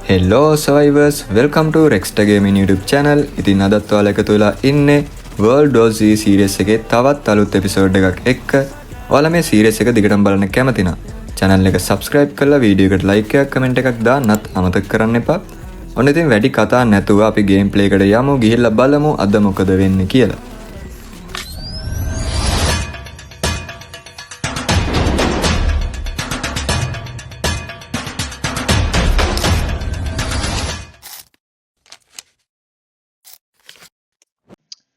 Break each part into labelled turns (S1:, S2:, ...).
S1: හෙල්ලෝ සවයිවර්ස් welcome ටු රෙක්ස්ට gaming YouTube channel. ඉතින් අදත් ඔයාලා එකතු වෙලා ඉන්නේ World War Z සීරීස් එකේ තවත් අලුත් එපිසෝඩ් එකක් එක්ක. ඔයාලා මේ සීරීස් එක දිගටම බලන්න කැමති නම් channel එක subscribe කරලා වීඩියෝ එකට like එකක් comment එකක් දාන්නත් අමතක කරන්න එපා. ඔන්න ඉතින් වැඩි කතා නැතුව අපි ගේම් ප්ලේ එකට යමු. ගිහිල්ලා බලමු අද මොකද වෙන්නේ කියලා.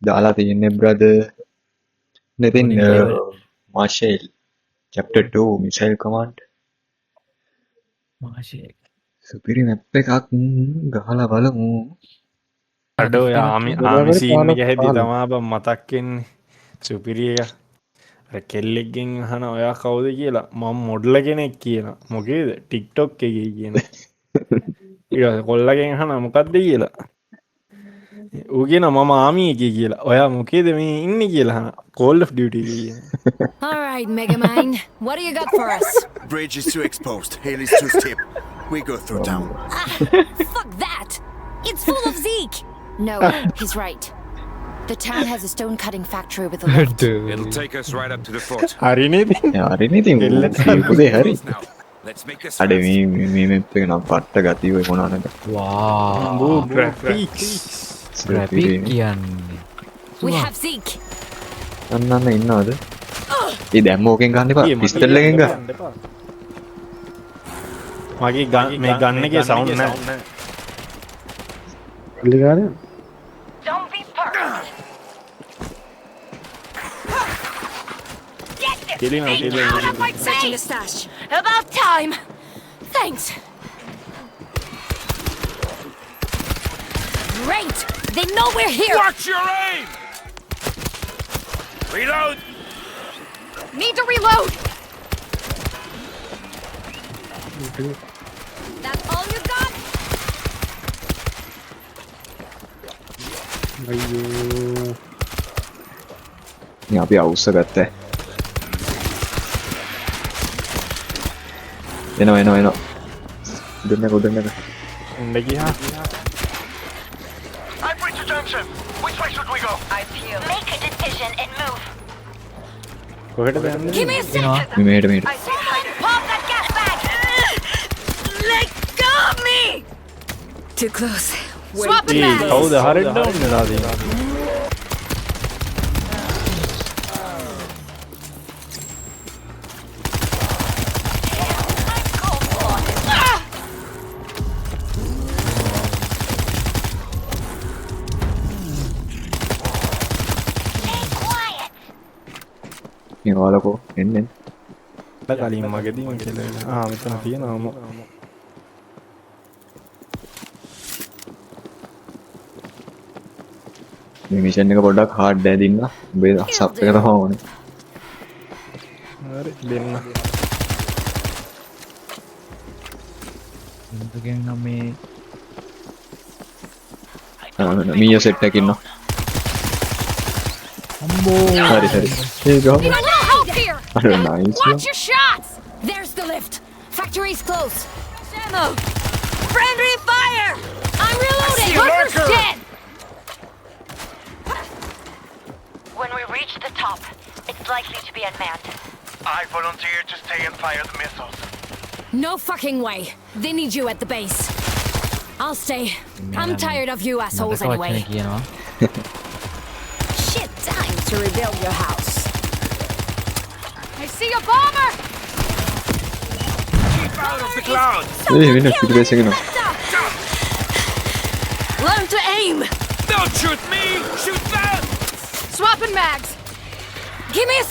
S1: දාලා තියෙන්නේ බ්‍රදර් ඉතින් මාෂෙල් chapter 2 missile command
S2: මාෂේ
S1: සුපිරි මැප් එකක් ගහලා බලමු.
S3: අඩෝ ආමි සීන් එක හැදී තමා බං මතක් වෙන්නේ සුපිරිය එක. අර කෙල්ලෙක්ගෙන් අහන ඔයා කවුද කියලා මම මොඩ්ල කෙනෙක් කියනවා. මොකේද ටික්ටොක් එකේ කියන. ඊට කොල්ලගෙන් අහන මොකද්ද කියලා. ඌ කියන මම ආමි එකේ කියලා. ඔයා මොකේද මේ ඉන්නේ කියලා අහන. Call of Duty එකේ.
S4: All right, Megamind. What do you got for us?
S5: Bridge is too exposed. Haley's too steep. We go through town.
S4: Fuck that! It's full of Zeke! No, he's right. The town has a stone cutting factory with a lift.
S6: It'll take us right up to the fort.
S3: හරිනේ ඉතින්.
S1: හරිනේ ඉතින් පුදේ හරි.
S6: Let's make us.
S1: අඩේ මේ map එක නම් පට්ට ගතිය ඔය මොනවද?
S2: වා
S3: බෝ graphics.
S2: ග්‍රැෆික් කියන්නේ
S4: We have Zeke!
S1: අන්න ඉන්නවද? ඒ දැම්ම ඕකෙන් ගන්න එපා. පිස්තල් එකෙන් ගන්න.
S3: මගේ මේ ගන්න එකේ සවුන්ඩ් නැහැ.
S4: Don't be perfect! Get this
S3: Killing her,
S4: thing
S3: killing her.
S4: out of my face! Stash. About time! Thanks! Great! They know we're here!
S6: Watch your aim! Reload!
S4: Need to reload! That's all you got?
S1: ඉතින් අපි අවුස්ස ගත්තා. එනවා. උඩන්න.
S3: උන්න ගියා.
S5: I've reached a junction. Which way should we go?
S4: Make a decision and move.
S3: කොහෙටද යන්නේ?
S4: Give me a second!
S1: මේ මෙහෙට.
S4: Someone pop that gas bag! Let go of me! Too close. Swap
S3: A
S4: it back!
S3: කවුද හරින්න ඕනේ දාදී.
S1: මේ ඔයාලකෝ එන්නේ.
S3: කලින් මගදී කියලා. මෙතන තියෙනවා.
S1: මේ මිෂන් එක පොඩ්ඩක් හાર્ඩ් ඇදින්න. ඔබේ සබ් එක තමයි ඕනේ.
S3: හරි දෙන්න.
S2: ඉන්දගෙන් නම් මේ
S1: මීය සෙට් එකක් ඉන්නවා.
S2: අම්බෝ
S1: හරි. ඒ ගහ.
S4: We got no help here!
S1: nice.
S4: Watch your shots! There's the lift. Factory's close. Ammo! Friendly fire! I'm reloading! Hooker's dead!
S7: When we reach the top, it's likely to be unmanned.
S5: I volunteer to stay and fire the missiles.
S4: No fucking way. They need you at the base. I'll stay. I'm tired of you assholes
S2: මතක වචන
S4: anyway.
S2: කියනවා
S4: Shit, time to rebuild your house. I see a bomber!
S6: Keep out of the clouds!
S1: ඒ වෙන පිටිපස්ස එකන.
S4: Learn to aim!
S6: Don't shoot me! Shoot them!
S4: Swapping mags! Give me a...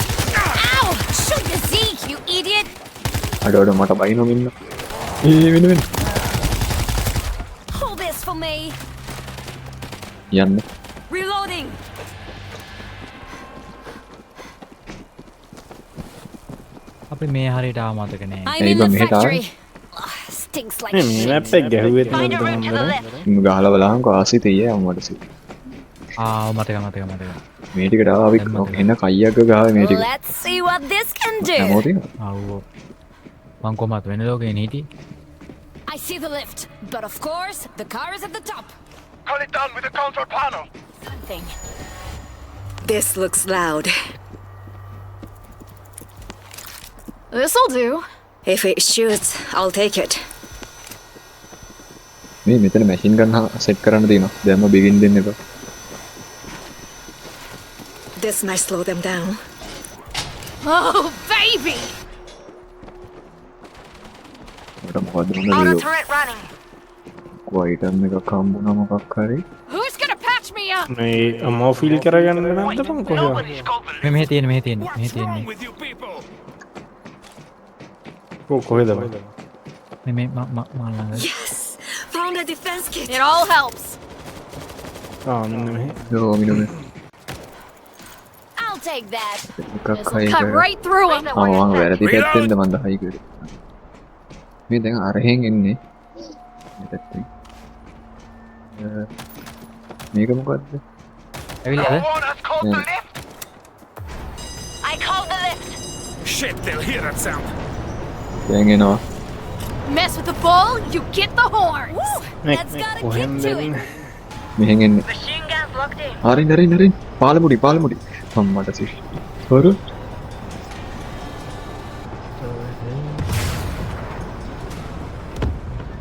S4: Ow! Shoot the Zeke, you idiot!
S1: අඩ මට බයිනොම ඉන්න. ඒ වෙන.
S4: Hold this for me!
S1: යන්න.
S4: Reloading!
S2: අපි මේ හරියට ආව මතක නෑ
S4: I'm
S1: Hey,
S4: in the
S1: but mate,
S4: factory. Ugh, stinks like
S3: මේ
S4: shit.
S3: මැප් එක ගැහුවෙත්
S7: Find a
S3: නැද්ද
S7: route to the
S3: මන්දර?
S7: lift.
S1: ගහලා බලහන්කෝ ආසි තියේ මට සිත්.
S2: ආව මතක
S1: මේ ටිකට ආව අපි එන කයියක් ගාවේ මේ ටික.
S4: Let's see what this can do.
S1: හැමෝටම
S2: ආවෝ මං කොහමද වෙන ලෝකේ හිටියේ
S4: I see the lift, but of course, the car is at the top.
S6: Cut it down with the control panel.
S4: Something.
S8: This looks loud.
S4: This'll do.
S8: If it shoots, I'll take it.
S9: මේ මෙතන machine ගන් set කරන්න තියෙනවා. දැන්ම බිගින් දෙන්න එපා.
S8: This might slow them down.
S4: Oh, baby!
S9: මට මොකද්ද
S7: Auto
S9: මොනවද
S7: turret running.
S9: වයිටම් එකක් හම්බුණා මොකක් හරි.
S4: Who's gonna patch me up?
S3: මේ මොෆිල් කරගන්න නැද්ද මම කොහොමද
S6: Nobody's called the
S2: මෙහෙ තියෙන මෙහෙ තියෙන
S6: What's wrong
S2: මේ
S6: with you people?
S3: කොහෙද බයි
S2: මේ ළඟ
S8: Yes! Found a defense kit.
S4: It all helps.
S3: මෙන්න මෙහෙ
S9: යෝ මිනුනේ
S4: I'll take that.
S9: එකක්
S4: This'll
S9: හයි
S4: cut
S9: කරා.
S4: right through him.
S9: මම වැරදි පැත්තෙන්ද මන්ද හයි කරේ. මේ දැන් අරහෙන් එන්නේ. මේ පැත්තෙන්. මේක මොකද්ද?
S2: ඇවිල්ලාද
S6: Someone has called the
S9: Yeah.
S6: lift.
S7: I called the lift.
S6: Shit, they'll hear that sound.
S9: දැන් එනවා.
S4: Mess with the bull, you get the horns. That's got a kick
S3: කොහෙන්ද
S4: to it.
S3: එන්නේ
S9: මෙහෙන් එන්නේ.
S7: Machine guns locked in.
S9: හරින් පාලමුඩි අම්මට සිෂ් හොරු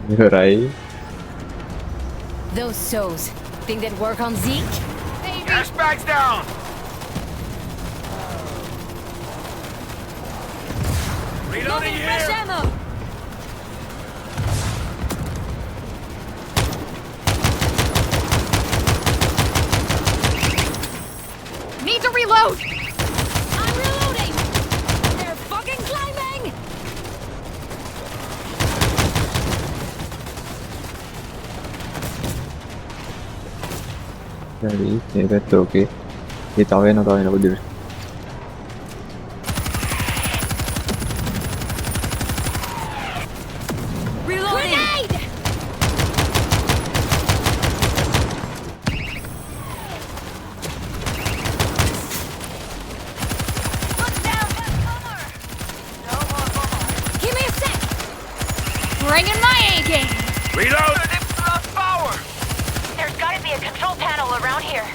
S9: ඉවරයි
S4: Those sows. Think they'd work on Zeke? Baby.
S6: Gas bags down. Reloading
S4: Moving fresh
S6: here.
S4: ammo. Need to reload. I'm reloading. They're fucking climbing.
S9: හරි මේ පැත්ත ඕකේ ඒ තව එන පොඩි
S4: Reloading. Grenade.
S7: Look down. Boomer. No more boomer.
S4: Give me a sec. Bringing my A game.
S6: Reload. The lift's lost power.
S7: There's got to be a control panel around here.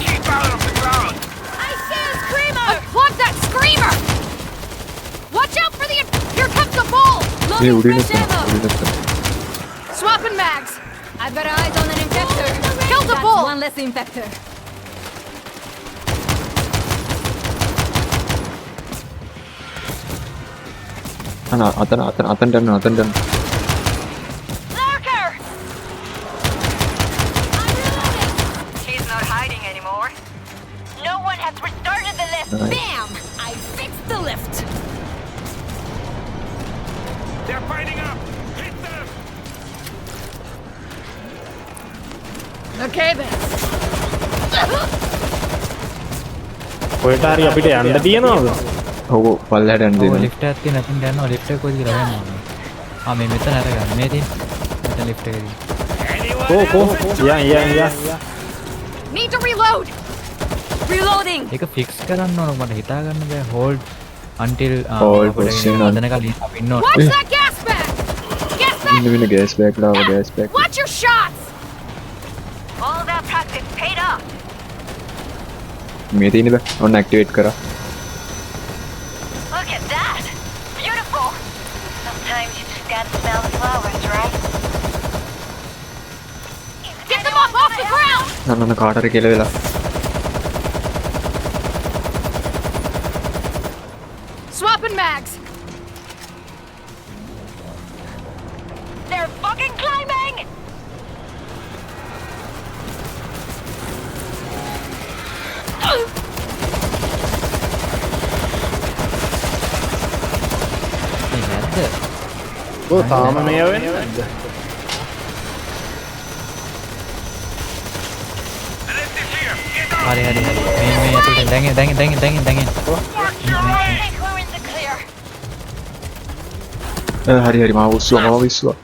S6: Keep out of the ground.
S4: I see a screamer. Unplug that screamer. Watch out for the. Here comes the bull.
S9: මේ
S4: Loading
S9: උඩින්
S4: fresh ammo. Swapping mags. I've got eyes on an infector. Kill the bull. One less infector.
S9: අතනට යන්න
S7: Lurker! I'm reloading. He's not hiding anymore. No one has restarted the lift.
S4: Bam! I fixed the lift.
S6: They're piling up. Hit them.
S4: Okay then.
S3: කොහෙට හරි අපිට යන්න තියෙනවද
S9: ඔව් පල්ලයට යන්න
S2: ඔව්
S9: දෙන්න
S2: lift එකක් තියෙන අතින් යනවා ලිෆ්ට් එක කොහෙද කියලා හොයන්න ඕනේ මේ මෙතන අරගන්න මේ තියෙන මෙතන ලිෆ්ට් එකේ
S3: යා
S4: Need to reload. Reloading.
S2: ඒක ෆික්ස් කරන්න ඕන මට හිතා ගන්න බෑ hold until
S9: Hold position on.
S2: හදනකල් අපි ඉන්න ඕන
S4: Watch that gas bag. Gas bag.
S9: ඉන්න ගෑස් බෑග් ලාව gas bag
S4: Watch your shots.
S7: All that practice paid off.
S9: මේ තියෙන බෑ ඔන්න ඇක්ටිවේට් කරා
S7: Look at that. Beautiful. Sometimes you just gotta smell the flowers, right?
S4: Get them up off the ground.
S9: අන්න කාට හරි කියලා වෙලා
S4: Swapping mags.
S7: They're fucking climbing!
S2: මේ නැද්ද
S3: තාම මේ වෙන්නේ නැද්ද
S6: The lift is here. Get up.
S2: හරි මේ ඇතුලෙන් දැන්
S7: Work your way! I think we're in the clear.
S9: හරි මාව විශ්වා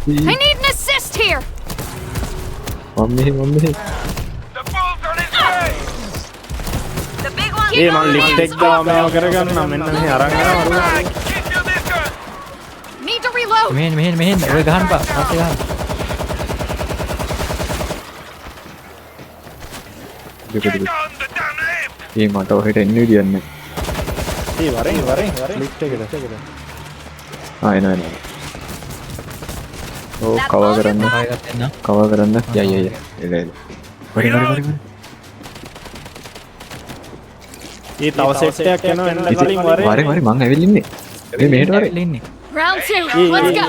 S4: I need an assist here.
S9: මම මෙහි
S6: The bulls are this way.
S7: The big one
S3: ඒ මම ලිෆ්ට් එක දාමව කරගන්න මෙන්න මෙහි අරන් යනවා
S6: Keep your distance.
S4: Need to reload.
S2: මෙහෙන් ඔය ගහන්න පා පස්සේ ගහන්න
S9: දෙක
S6: Get
S9: දෙක
S6: on the damn lift.
S9: ඒ මට ඔහෙට එන්න විදියක් නැහැ
S3: ඒ වරෙන් ලිෆ්ට් එකට
S9: එනවා ඕ කවා කරන්න
S2: ආයෙත් එන්න
S9: කවා කරන්න යයි එල වරි
S3: ඒ තව සෙට් එකක් යනවා එන්න කලින්
S9: වරි මං ඇවිල්ලින්නේ මේ මෙහෙට වරි
S2: ඉන්නේ
S4: Round 2. Let's go.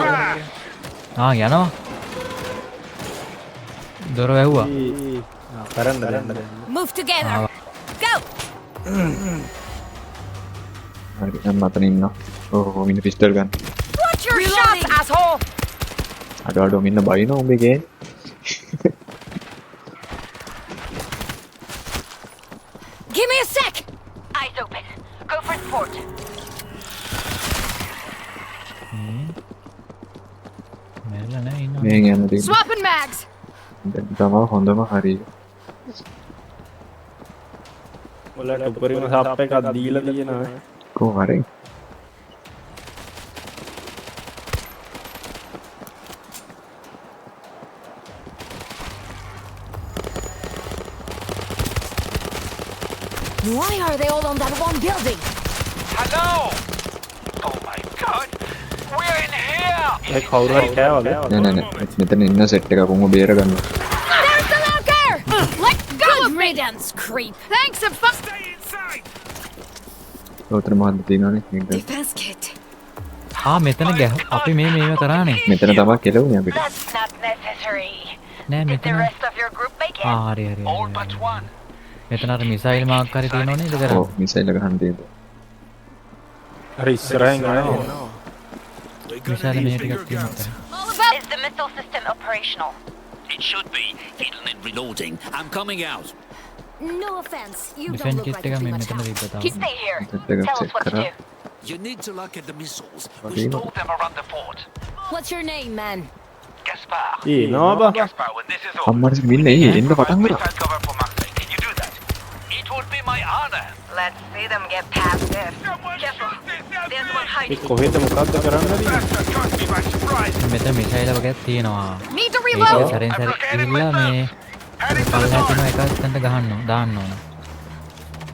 S2: යනවා දොර වැහුවා
S3: කරන්න
S4: Move together. Go.
S9: හරි මම මතන ඉන්නවා ඕ මින්න පිස්ටල් ගන්න
S4: Watch your shots, asshole.
S9: අඩ මින්න බයිනවා උඹේ gain
S4: Give me a sec.
S7: Eyes open. Go for sport.
S2: මෙල්ල නෑ ඉන්නවා
S9: මේ යන්න තියෙන්නේ
S4: Swapping mags.
S9: දැන් තමයි හොඳම හරිය
S3: ඔයාලට උපරිම සප් එකක් දීලා තියෙනවා
S9: කෝ හරි
S4: Why are they all on that one building?
S6: Hello. Oh my God. We're in here.
S3: ඒ කවුරු හරි කෑවද
S9: නෑ මෙතන ඉන්න සෙට් එකක් උඹ බේර ගන්න
S4: There's the locker. Let's go. Good riddance, creep. Thanks a fuck.
S6: Stay inside.
S9: උතර මහත් තියෙනවනේ මේක
S8: Defense kit.
S2: මෙතන අපි මේව කරානේ
S9: මෙතන තමයි කෙලවුනේ අපිට
S7: That's not necessary.
S2: නෑ
S7: Did the
S2: මෙතන
S7: rest of your group make it?
S2: හරි
S6: All but one.
S2: මෙතන අර මිසයිල් මාක් හරි තියෙනව නේද
S9: ඕ
S2: කරන්නේ
S9: මිසයිල් එක ගන්න තියෙද
S3: හරි ඉස්සරහින් යනවා
S2: මිසයිල් මේ ටිකක් තියෙනවා
S4: All about.
S7: Is the missile system operational?
S6: It should be. Hidden and reloading. I'm coming out.
S4: No offense. You don't
S2: defence
S4: look
S2: kit
S4: like
S2: එක
S4: too
S2: මේ
S4: much
S2: මෙතන
S4: help.
S2: තිබ්බ තාම
S7: Stay here.
S9: සෙට් එකක්
S7: Tell us
S9: check
S7: what to
S9: කරා
S7: do.
S6: You need to look at the missiles.
S9: Okay.
S6: We stole them around the fort.
S4: What's your name, man?
S6: Gaspar.
S3: ඒ නෝබා
S6: Gaspar, when this is over,
S9: අම්මට මින්න එන්න පටන් ගත්තා
S6: missile cover for Marseille. Can you do that? It would be my honor.
S7: Let's see them get past this. Careful. There's one
S3: A
S7: hiding.
S3: කොහෙද මොකද්ද කරන්න තියෙන්නේ
S6: That caught me by surprise.
S2: මෙතන missile වගේක් තියෙනවා
S4: Need to
S2: ඒක
S4: reload.
S2: සැරෙන් සැරේ ගිහිල්ලා මේ
S6: Heading to the
S2: පල්ලෙහා
S6: north.
S2: තියෙන එක එතනට දාන්න ඕන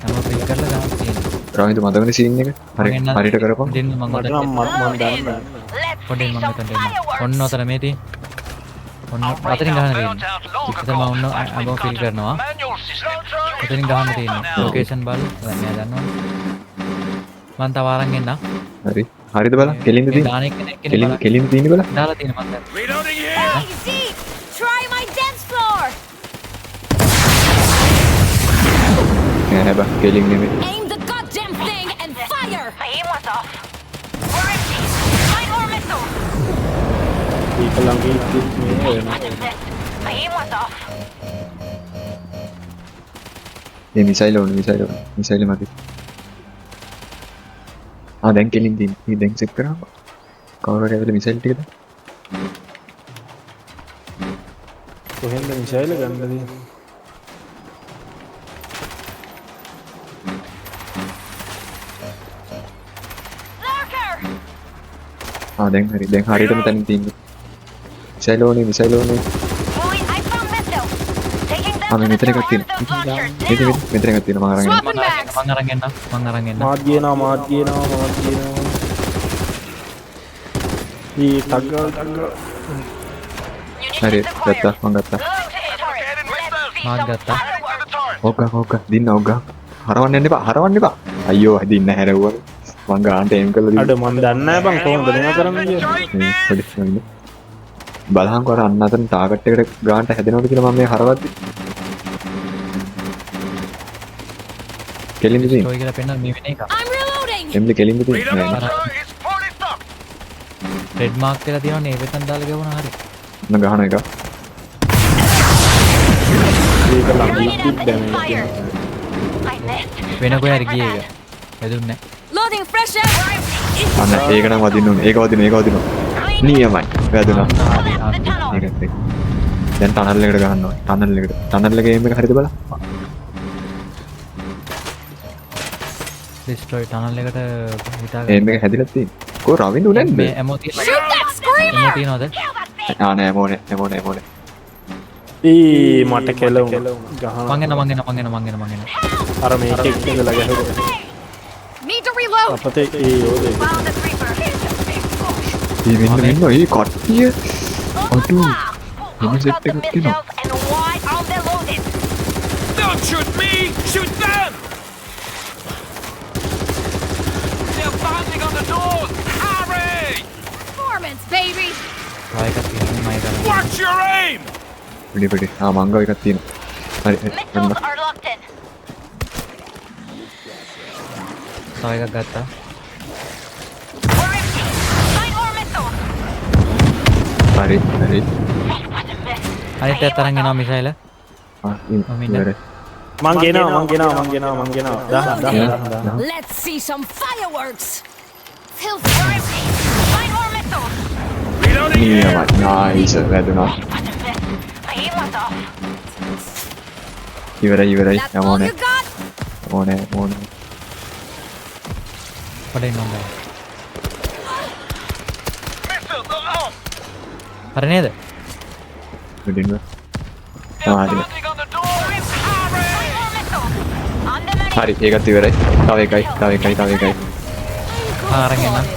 S2: හැම පිල් කරලා දාන්න තියෙනවා
S9: රාමිත මතකනේ සීන් එක හරි
S2: මම එන්න-
S9: හරියට කරපන්
S2: දෙන්න මම
S3: මට නම් මම දන්නේ
S7: Let's
S2: පොඩ්ඩෙන්
S7: see
S2: මම
S7: some
S2: මෙතනට එන්න
S7: fireworks.
S2: ඔන්න ඔතන මේ තියෙන ඔන්න අතරින් ගහන්න තියෙනවා ඉතින් මම ඔන්න අබව ෆිල් කරනවා
S6: Manual system.
S2: ඔතනින් ගහන්න තියෙනවා ලොකේෂන් බලන්න දැන් නෑ දන්නවා මම තව අරන් එන්න
S9: හරි හරිද බලන්න කෙලින්ද
S2: මේ
S9: තියෙන්නේ
S2: දාන එක කෙනෙක්
S9: කෙලින්
S2: බලන්න
S9: කෙලින්ද තියෙන්නේ බලන්න
S2: දාලා තියෙන මම දැන්
S6: Reloading here.
S4: Easy. Try my dance floor.
S9: නෑ බා කෙලින් නෙමෙයි
S4: Aim the goddamn thing and fire.
S7: My aim was off. We're empty. Find more missiles.
S3: ඒක ළඟ ඉද්දි මේ
S7: I
S3: වෙනවා
S7: just missed. My aim was off.
S9: මේ මිසයිල් මැද දැන් කෙලින් තියෙන්නේ මේ දැන් චෙක් කරාම කවුරු හරි ඇවිල්ලා මිසයිල් ටිකද
S3: කොහෙන්ද මිසයිල් ගන්න තියෙන්නේ
S7: Lurker!
S9: දැන් හරියටම තනින් තියෙන්නේ මිසයිල් ඕනේ
S7: Boy, I found missiles. Taking them
S9: මේ
S7: to the
S9: මෙතන එකක්
S7: surround
S9: තියෙනවා
S7: those launchers
S9: මෙතන
S7: now.
S9: එකක් තියෙනවා මම අරගෙන
S4: Swapping mags.
S2: මම අරන් එන්න
S3: මාත් ගේනවා ඒ තග්ගල්
S9: හරි
S7: Munitions acquired.
S9: ගත්තා මම ගත්තා
S7: Going to the turret. Let's see
S2: Mark
S7: some
S2: that.
S7: fireworks.
S9: ඔග්ගා දින්න ඔග්ගා හරවන්න යන්න එපා අයියෝ දින්න හැරෙව්වා මං ගානට එම් කළා
S3: අඩ මම දන්නේ නැහැ බං කොහොමද මෙයා කරන්නේ කියලා
S9: මේ පොඩි ස්මයිල් බලහන්කො අර අන්න අතන ටාගට් එකට ගානට හැදෙනවද කියලා මම මේ හරවද්දි කෙලින්ද තියෙන්නේ
S2: ටොයි කියලා පෙන්නන මේ වෙන එක
S4: I'm reloading.
S9: එම්ලි කෙලින්ද
S6: Reloading
S9: තියෙන්නේ
S6: door is fully stocked.
S2: Red mark කියලා තියෙනවනේ ඒ වෙතන් දාලා ගවුණා හරි
S9: මම ගහන එක
S3: ඒක ළඟ
S7: Bring it
S3: ඉද්දි
S7: up and
S3: දැනෙන්නේ
S7: fire. I missed.
S2: වෙන කොහේ හරි ගියේ එක වැදුන්නේ
S4: Loading fresh air.
S9: අන්න ඒක නම් වදින්න ඕනේ ඒක වදිනවා නියමයි වැදුනා
S2: හරි
S7: The
S2: හරි
S7: tunnel.
S9: ඒකත් එක්ක දැන් ටනල් එකට ගහන්න ඕනේ ටනල් එකේ එම් එක හරිද බලන්න
S2: ඩිස්ට්‍රොයි ටනල් එකට හිතා
S9: එම් එක හැදිලා තියෙන්නේ. කො රවින්දු නැද්ද?
S2: මේ ඇමෝ තියෙනවා.
S4: Shoot that screamer!
S2: ඇමෝ තියෙනවද?
S9: ආ නෑ මොනේ.
S3: ඊ මට කෙලවුණ ගහන
S2: මං එනවා.
S3: අර මේක ඉඳලා ගැහුවා
S4: Need to reload!
S3: අපතේ ඒ යෝදේ
S7: Found the creeper.
S9: මේ මෙන්න කට්ටිය අඩු
S7: Who
S9: මෙන්න
S7: got
S9: සෙට්
S7: the
S9: එකක් තියෙනවා.
S7: missiles and why are they loaded?
S6: Don't shoot me! Shoot them! They're pounding on the doors! Hurry!
S4: Performance, baby!
S2: තව එකක් තියෙනවා මම කරන්නේ.
S6: Watch your aim!
S9: පිටි ආ මංගව එකක් තියෙනවා. හරි
S7: Missiles are locked in.
S2: තව එකක් ගත්තා.
S7: We're empty. Find more missiles.
S9: හරි
S2: අනිත් පැත්ත අරන් එනවා මිසයිල.
S9: ආ
S2: මම ඉන්න.
S9: ඉවරයි.
S3: මං ගෙනවා දහ
S4: Let's see some fireworks! Feel
S7: We're empty. Find more missiles.
S6: Reloading
S9: නියමයි
S6: here!
S9: නයිස් වැදුනා.
S7: My aim was off.
S9: ඉවරයි
S4: That's all
S9: යමෝනේ
S4: you got?
S9: මොනේ
S2: පඩේ නෝන්දා.
S6: Missiles are off!
S2: හරි නේද?
S9: පිටින්ව
S6: They're
S9: ආ හරි
S6: pounding on the doors! Hurry!
S7: Find more missiles. On the money.
S9: හරි ඒකත් ඉවරයි. තව එකයි.
S2: අරන් එන්න.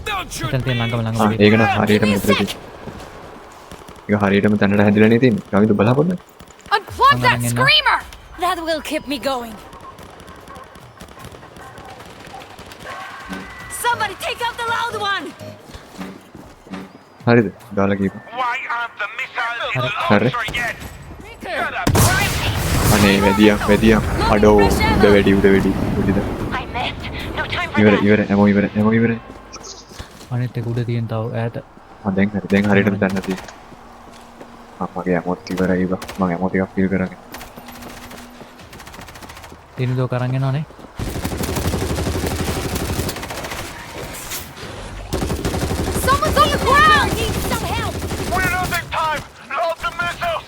S6: Don't shoot
S2: එතන තියෙන ළඟම
S9: ආ ඒක නම් හරියටම ඉවරයි. ඒක හරියටම තැනට හැදිලා නේ තියෙන්නේ. Ravindu බලපොන්න.
S4: Unplug that
S2: Hanging in.
S4: screamer! That will keep me going. Somebody take out the loud one!
S9: හරිද? දාලා කීප.
S6: Why aren't the missiles in the
S9: Hurry.
S6: launcher yet? Shut up!
S9: අනේ වැදියා. අඩෝ උද වැඩි.
S7: I missed. No time for that.
S9: ඉවරයි. එමෝ ඉවරයි.
S2: අනිත් එක උඩ තියෙන තව ඈත.
S9: ආ දැන් හරියටම දැන්න තියෙන්නේ. මගේ ඇමොත් ඉවරයි බා. මම ඇමොත් එකක් ෆිල් කරගෙන.
S2: තිනිදෝ කරන් එනවනේ.
S4: Someone's on the ground! Need some help!
S6: We're losing time! Load the missiles!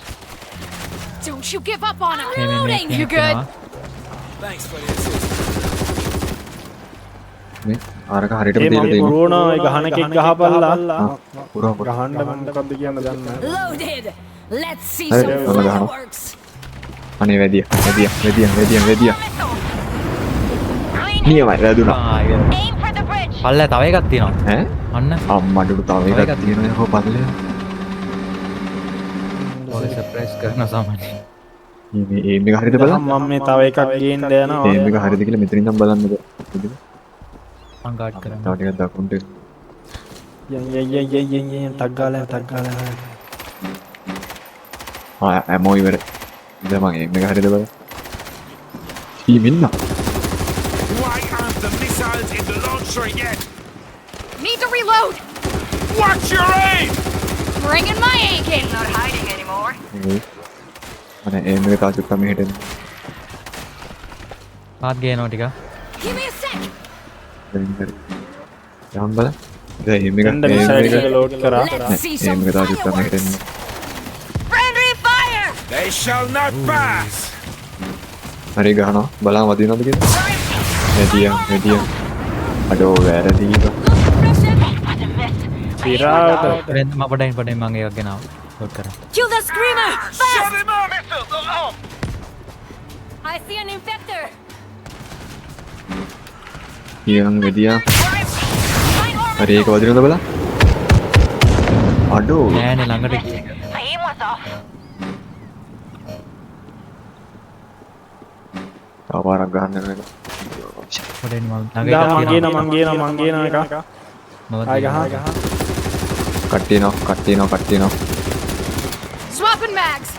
S4: Don't you give up on him!
S2: මේ
S4: Reloading! You
S2: කෙනෙක්
S4: good?
S2: එනවා.
S9: මේ ආරක හරියටම
S3: ඒ
S9: තියලා
S3: මම
S9: තියෙනවා.
S3: පුරෝනා ඒ ගහන එකක් ගහපල්ලා
S9: පුරා
S3: ගහන්න මම මොකද්ද කියන්න දන්නේ නැහැ
S4: Loaded! Let's see
S9: Hey,
S4: some
S9: I'm gonna go.
S4: fireworks!
S9: අනේ වැදියා. නියමයි වැදුනා.
S2: ආ ඉවරයි.
S7: Aim for the bridge.
S2: පල්ලේ තව එකක් තියෙනවා.
S9: ඈ
S2: අන්න.
S9: අම්මඩුට තව එකක් තියෙනවා හො පල්ලේ.
S2: ඔය සර්ප්‍රයිස් කරන සාමාන්‍යයෙන්.
S9: මේ ඒම් එක හරියද බලන්න.
S3: මම මේ තව එකක් ගේන්න යනවා
S9: ඒම් එක හරියද කියලා මෙතනින් ඉඳන් බලන්නද.
S2: මං ගාඩ් කරනවා.
S9: තව ටිකක් දකුණට.
S3: යෙන් ටක් ගාලා
S9: ආ ඇමෝ ඉවරයි. දැන් මම ඒම් එක හරියද බලන්න. ඊමින්න.
S6: Why aren't the missiles in the launcher yet?
S4: Need to reload!
S6: Watch your aim!
S4: Bringing my A game!
S7: Not hiding anymore.
S9: අනේ ඒම් එක තාම චුට්ටක් මෙහෙට එන්න.
S2: පාත් ගේනවා ටික.
S4: Give me a sec!
S9: යම් බලන්න. දැන් ඒම් එක
S3: එන්න මිසයිල් එක ලෝඩ් කරා
S4: Let's see some
S9: ඒම් එක තාම චුට්ටක් මෙහෙට එන්න.
S4: fireworks!
S7: Friendly fire!
S6: They shall not pass!
S9: හරි ගහනවා. බලන්න වදිනවද කියලා. වැදියා. අඩෝ වැරදි.
S3: පිරාට
S2: මම පඩෙන් මං එකක් ගෙනාවා. ලෝඩ් කරා.
S4: Kill the screamer!
S6: Shut him up! Missiles are off!
S4: I see an infector!
S9: වැදියා.
S7: Find more
S9: හරි ඒක වදිනවද බලන්න. අඩෝ
S2: නෑනේ ළඟට ගියේ.
S7: My aim was off.
S9: තව පාරක් ගහන්න වෙනවා.
S2: පඩෙන් මං
S3: මං
S2: ළඟට
S3: ගේන එක ආය ගහ
S9: කට්ටියනවා.
S4: Swapping mags!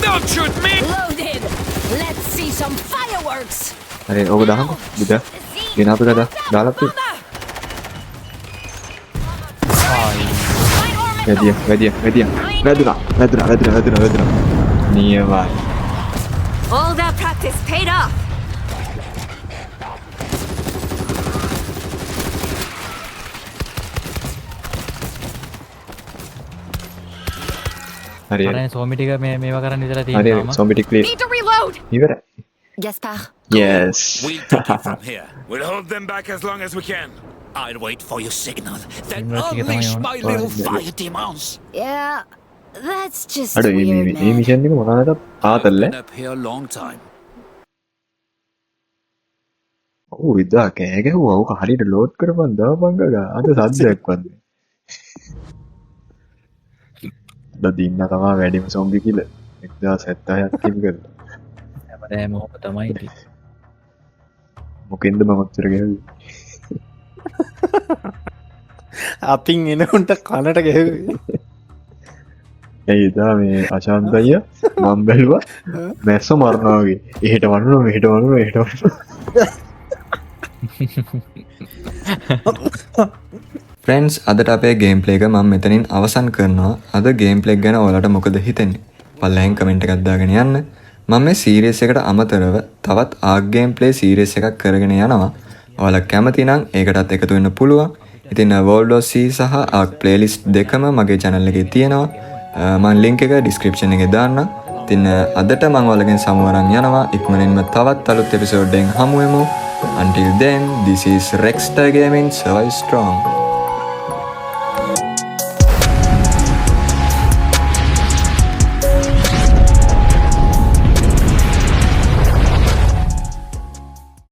S6: Don't shoot me!
S4: Loaded! Let's see some fireworks!
S9: හරි ඕක දාන්නකෝ. බුද. ගෙන අපේ කතා දාලා අපි. වැදියා. වැදුනා. නියමයි.
S8: All that practice paid off.
S9: හරි
S2: අර සෝමි ටික මේවා කරන්න විතර
S9: හරි
S2: තියෙනවා.
S9: සොම්බි ටික ක්ලියර්
S4: Need to reload!
S9: ඉවරයි
S4: Gaspard,
S9: yes
S6: We'll take it from here.
S5: We'll hold them back as long as we can.
S6: I'll wait for your signal. Then
S2: Let's get
S6: unleash
S2: on.
S6: my little
S9: Fine.
S6: fire demons.
S4: yeah, that's just
S9: අඩු
S4: weird,
S9: මේ
S4: man.
S9: Mission එක මොනවාද ආතල්ල
S6: Been up here a long time.
S9: ඔව් ඉදා කෑ ගැහුවා ඔක හරියට load කරපන් දාපන් ගා අද සද්දයක් වන්නේ දදින්න තමා වැඩිම සොම්බි කිල 1070ක් කිල් කරලා
S2: හැමදාම ඔහොම තමයි ඉතින්.
S9: මොකෙන්ද මම ඔච්චර ගැහුවේ
S3: අතින් එනකුන්ට කනට ගැහුවේ
S9: ඇයි ඉදා මේ අශාන්ත අයියා මම බැලුවා මැස්ස මරනවා වගේ එහෙට වන්නු මෙහෙට වන්නු එහෙට වන්නු
S1: ෆ්‍රෙන්ඩ්ස් අදට අපේ ගේම් ප්ලේ එක මම මෙතනින් අවසන් කරනවා. අද ගේම් ප්ලේ එක ගැන ඔයාලට මොකද හිතෙන්නේ? පල්ලෙහෙන් කමෙන්ට් එකක් දාගෙන යන්න. මම මේ සීරීස් එකට අමතරව තවත් ආක් ගේම් ප්ලේ සීරීස් එකක් කරගෙන යනවා. ඔයාලා කැමති නම් ඒකටත් එකතු වෙන්න පුළුවන්. ඉතින් World of Sea සහ ආක් ප්ලේලිස්ට් දෙකම මගේ channel එකේ තියෙනවා. මම link එක description එකේ දාන්නම්. ඉතින් අදට මම ඔයාලගෙන් සමුවරන් යනවා. ඉක්මනින්ම තවත් අලුත් එපිසෝඩ් එකෙන් හමු වෙමු. Until then, this is Rexter Gaming. Survive strong.